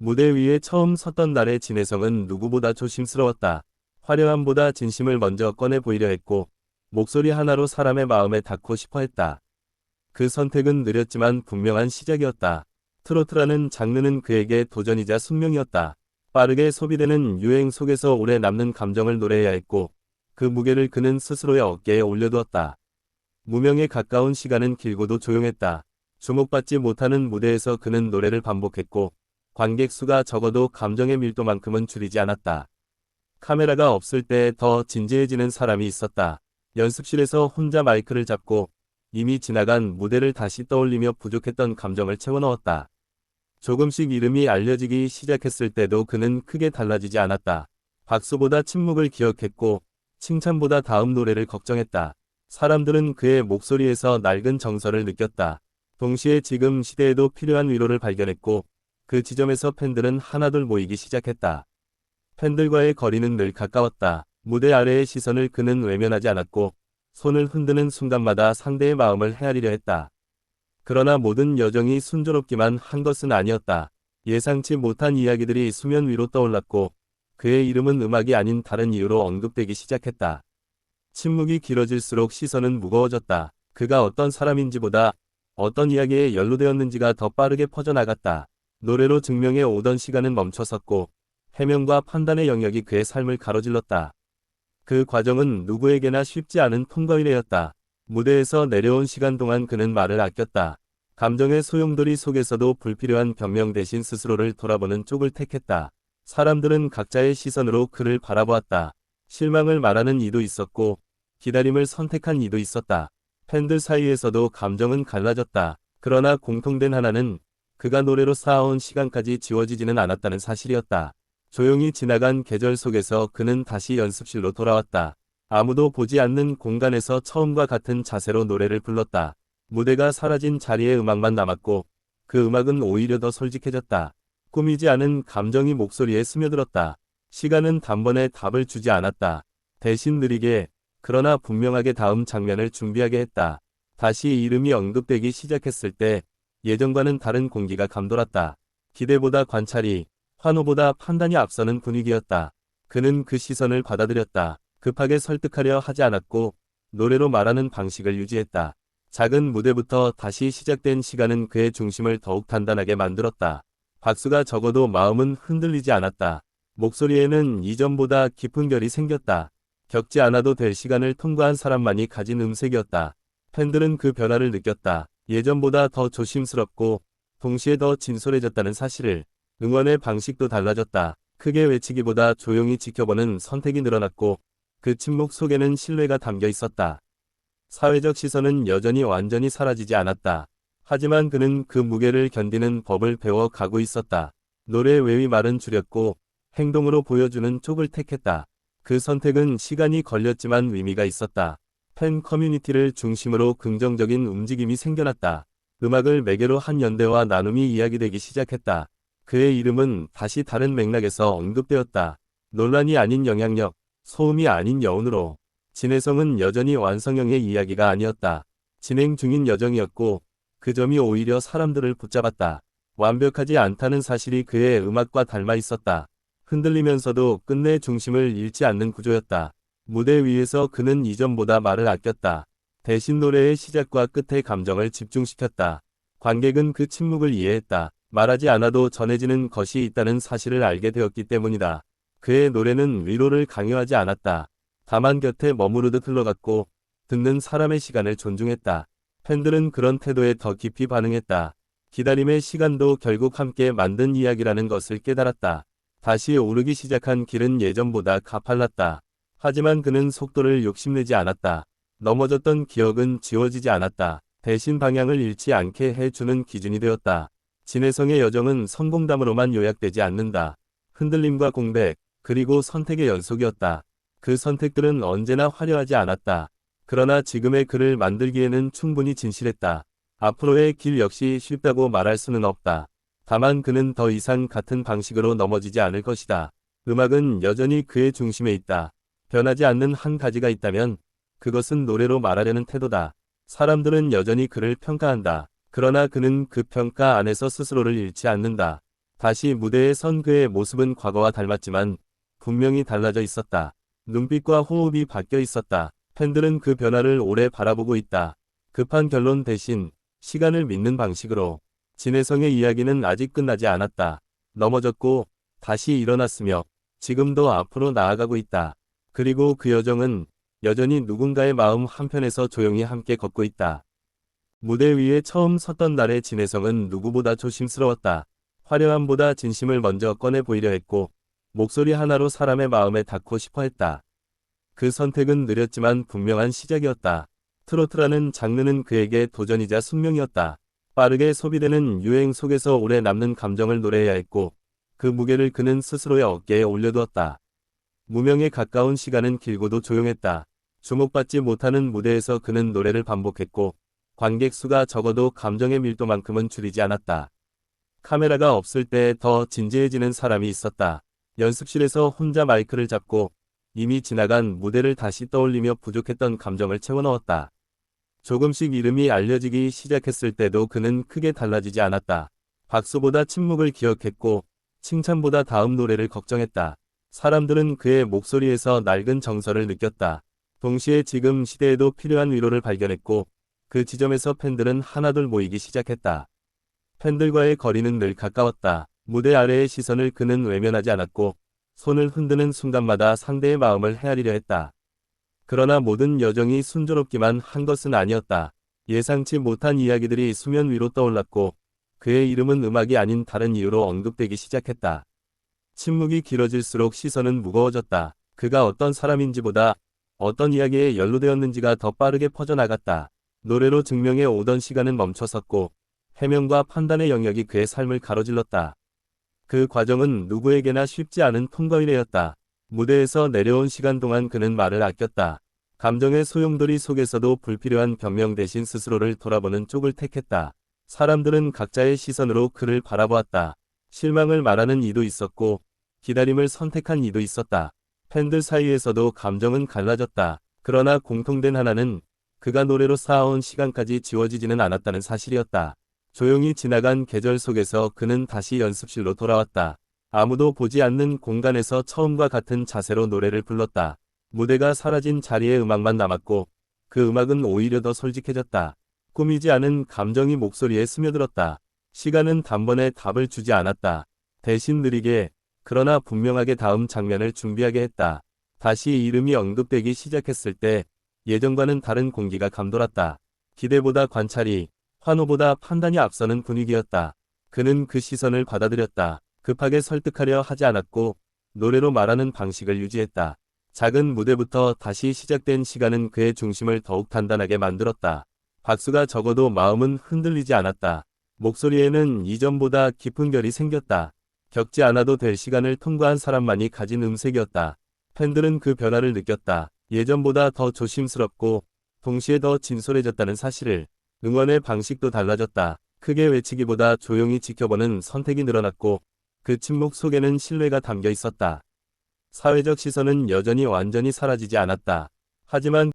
무대 위에 처음 섰던 날의 진혜성은 누구보다 조심스러웠다. 화려함보다 진심을 먼저 꺼내 보이려 했고, 목소리 하나로 사람의 마음에 닿고 싶어 했다. 그 선택은 느렸지만 분명한 시작이었다. 트로트라는 장르는 그에게 도전이자 숙명이었다. 빠르게 소비되는 유행 속에서 오래 남는 감정을 노래해야 했고, 그 무게를 그는 스스로의 어깨에 올려두었다. 무명에 가까운 시간은 길고도 조용했다. 주목받지 못하는 무대에서 그는 노래를 반복했고, 관객 수가 적어도 감정의 밀도만큼은 줄이지 않았다. 카메라가 없을 때 더 진지해지는 사람이 있었다. 연습실에서 혼자 마이크를 잡고 이미 지나간 무대를 다시 떠올리며 부족했던 감정을 채워넣었다. 조금씩 이름이 알려지기 시작했을 때도 그는 크게 달라지지 않았다. 박수보다 침묵을 기억했고 칭찬보다 다음 노래를 걱정했다. 사람들은 그의 목소리에서 낡은 정서를 느꼈다. 동시에 지금 시대에도 필요한 위로를 발견했고 그 지점에서 팬들은 하나둘 모이기 시작했다. 팬들과의 거리는 늘 가까웠다. 무대 아래의 시선을 그는 외면하지 않았고 손을 흔드는 순간마다 상대의 마음을 헤아리려 했다. 그러나 모든 여정이 순조롭기만 한 것은 아니었다. 예상치 못한 이야기들이 수면 위로 떠올랐고 그의 이름은 음악이 아닌 다른 이유로 언급되기 시작했다. 침묵이 길어질수록 시선은 무거워졌다. 그가 어떤 사람인지보다 어떤 이야기에 연루되었는지가 더 빠르게 퍼져나갔다. 노래로 증명해 오던 시간은 멈춰섰고 해명과 판단의 영역이 그의 삶을 가로질렀다. 그 과정은 누구에게나 쉽지 않은 통과이래였다. 무대에서 내려온 시간 동안 그는 말을 아꼈다. 감정의 소용돌이 속에서도 불필요한 변명 대신 스스로를 돌아보는 쪽을 택했다. 사람들은 각자의 시선으로 그를 바라보았다. 실망을 말하는 이도 있었고 기다림을 선택한 이도 있었다. 팬들 사이에서도 감정은 갈라졌다. 그러나 공통된 하나는 그가 노래로 쌓아온 시간까지 지워지지는 않았다는 사실이었다. 조용히 지나간 계절 속에서 그는 다시 연습실로 돌아왔다. 아무도 보지 않는 공간에서 처음과 같은 자세로 노래를 불렀다. 무대가 사라진 자리에 음악만 남았고 그 음악은 오히려 더 솔직해졌다. 꾸미지 않은 감정이 목소리에 스며들었다. 시간은 단번에 답을 주지 않았다. 대신 느리게 그러나 분명하게 다음 장면을 준비하게 했다. 다시 이름이 언급되기 시작했을 때 예전과는 다른 공기가 감돌았다. 기대보다 관찰이, 환호보다 판단이 앞서는 분위기였다. 그는 그 시선을 받아들였다. 급하게 설득하려 하지 않았고 노래로 말하는 방식을 유지했다. 작은 무대부터 다시 시작된 시간은 그의 중심을 더욱 단단하게 만들었다. 박수가 적어도 마음은 흔들리지 않았다. 목소리에는 이전보다 깊은 결이 생겼다. 겪지 않아도 될 시간을 통과한 사람만이 가진 음색이었다. 팬들은 그 변화를 느꼈다. 예전보다 더 조심스럽고 동시에 더 진솔해졌다는 사실을. 응원의 방식도 달라졌다. 크게 외치기보다 조용히 지켜보는 선택이 늘어났고 그 침묵 속에는 신뢰가 담겨 있었다. 사회적 시선은 여전히 완전히 사라지지 않았다. 하지만 그는 그 무게를 견디는 법을 배워 가고 있었다. 노래 외의 말은 줄였고 행동으로 보여주는 쪽을 택했다. 그 선택은 시간이 걸렸지만 의미가 있었다. 팬 커뮤니티를 중심으로 긍정적인 움직임이 생겨났다. 음악을 매개로 한 연대와 나눔이 이야기되기 시작했다. 그의 이름은 다시 다른 맥락에서 언급되었다. 논란이 아닌 영향력, 소음이 아닌 여운으로. 진혜성은 여전히 완성형의 이야기가 아니었다. 진행 중인 여정이었고 그 점이 오히려 사람들을 붙잡았다. 완벽하지 않다는 사실이 그의 음악과 닮아 있었다. 흔들리면서도 끝내 중심을 잃지 않는 구조였다. 무대 위에서 그는 이전보다 말을 아꼈다. 대신 노래의 시작과 끝의 감정을 집중시켰다. 관객은 그 침묵을 이해했다. 말하지 않아도 전해지는 것이 있다는 사실을 알게 되었기 때문이다. 그의 노래는 위로를 강요하지 않았다. 다만 곁에 머무르듯 흘러갔고 듣는 사람의 시간을 존중했다. 팬들은 그런 태도에 더 깊이 반응했다. 기다림의 시간도 결국 함께 만든 이야기라는 것을 깨달았다. 다시 오르기 시작한 길은 예전보다 가팔랐다. 하지만 그는 속도를 욕심내지 않았다. 넘어졌던 기억은 지워지지 않았다. 대신 방향을 잃지 않게 해주는 기준이 되었다. 진혜성의 여정은 성공담으로만 요약되지 않는다. 흔들림과 공백, 그리고 선택의 연속이었다. 그 선택들은 언제나 화려하지 않았다. 그러나 지금의 그를 만들기에는 충분히 진실했다. 앞으로의 길 역시 쉽다고 말할 수는 없다. 다만 그는 더 이상 같은 방식으로 넘어지지 않을 것이다. 음악은 여전히 그의 중심에 있다. 변하지 않는 한 가지가 있다면 그것은 노래로 말하려는 태도다. 사람들은 여전히 그를 평가한다. 그러나 그는 그 평가 안에서 스스로를 잃지 않는다. 다시 무대에 선 그의 모습은 과거와 닮았지만 분명히 달라져 있었다. 눈빛과 호흡이 바뀌어 있었다. 팬들은 그 변화를 오래 바라보고 있다. 급한 결론 대신 시간을 믿는 방식으로. 진혜성의 이야기는 아직 끝나지 않았다. 넘어졌고 다시 일어났으며 지금도 앞으로 나아가고 있다. 그리고 그 여정은 여전히 누군가의 마음 한편에서 조용히 함께 걷고 있다. 무대 위에 처음 섰던 날의 진혜성은 누구보다 조심스러웠다. 화려함보다 진심을 먼저 꺼내 보이려 했고 목소리 하나로 사람의 마음에 닿고 싶어 했다. 그 선택은 느렸지만 분명한 시작이었다. 트로트라는 장르는 그에게 도전이자 숙명이었다. 빠르게 소비되는 유행 속에서 오래 남는 감정을 노래해야 했고 그 무게를 그는 스스로의 어깨에 올려두었다. 무명에 가까운 시간은 길고도 조용했다. 주목받지 못하는 무대에서 그는 노래를 반복했고 관객 수가 적어도 감정의 밀도만큼은 줄이지 않았다. 카메라가 없을 때 더 진지해지는 사람이 있었다. 연습실에서 혼자 마이크를 잡고 이미 지나간 무대를 다시 떠올리며 부족했던 감정을 채워넣었다. 조금씩 이름이 알려지기 시작했을 때도 그는 크게 달라지지 않았다. 박수보다 침묵을 기억했고 칭찬보다 다음 노래를 걱정했다. 사람들은 그의 목소리에서 낡은 정서를 느꼈다. 동시에 지금 시대에도 필요한 위로를 발견했고 그 지점에서 팬들은 하나둘 모이기 시작했다. 팬들과의 거리는 늘 가까웠다. 무대 아래의 시선을 그는 외면하지 않았고 손을 흔드는 순간마다 상대의 마음을 헤아리려 했다. 그러나 모든 여정이 순조롭기만 한 것은 아니었다. 예상치 못한 이야기들이 수면 위로 떠올랐고 그의 이름은 음악이 아닌 다른 이유로 언급되기 시작했다. 침묵이 길어질수록 시선은 무거워졌다. 그가 어떤 사람인지보다 어떤 이야기에 연루되었는지가 더 빠르게 퍼져나갔다. 노래로 증명해 오던 시간은 멈춰섰고 해명과 판단의 영역이 그의 삶을 가로질렀다. 그 과정은 누구에게나 쉽지 않은 통과이래였다. 무대에서 내려온 시간 동안 그는 말을 아꼈다. 감정의 소용돌이 속에서도 불필요한 변명 대신 스스로를 돌아보는 쪽을 택했다. 사람들은 각자의 시선으로 그를 바라보았다. 실망을 말하는 이도 있었고 기다림을 선택한 이도 있었다. 팬들 사이에서도 감정은 갈라졌다. 그러나 공통된 하나는 그가 노래로 쌓아온 시간까지 지워지지는 않았다는 사실이었다. 조용히 지나간 계절 속에서 그는 다시 연습실로 돌아왔다. 아무도 보지 않는 공간에서 처음과 같은 자세로 노래를 불렀다. 무대가 사라진 자리에 음악만 남았고 그 음악은 오히려 더 솔직해졌다. 꾸미지 않은 감정이 목소리에 스며들었다. 시간은 단번에 답을 주지 않았다. 대신 느리게 그러나 분명하게 다음 장면을 준비하게 했다. 다시 이름이 언급되기 시작했을 때 예전과는 다른 공기가 감돌았다. 기대보다 관찰이, 환호보다 판단이 앞서는 분위기였다. 그는 그 시선을 받아들였다. 급하게 설득하려 하지 않았고 노래로 말하는 방식을 유지했다. 작은 무대부터 다시 시작된 시간은 그의 중심을 더욱 단단하게 만들었다. 박수가 적어도 마음은 흔들리지 않았다. 목소리에는 이전보다 깊은 결이 생겼다. 겪지 않아도 될 시간을 통과한 사람만이 가진 음색이었다. 팬들은 그 변화를 느꼈다. 예전보다 더 조심스럽고 동시에 더 진솔해졌다는 사실을. 응원의 방식도 달라졌다. 크게 외치기보다 조용히 지켜보는 선택이 늘어났고 그 침묵 속에는 신뢰가 담겨 있었다. 사회적 시선은 여전히 완전히 사라지지 않았다. 하지만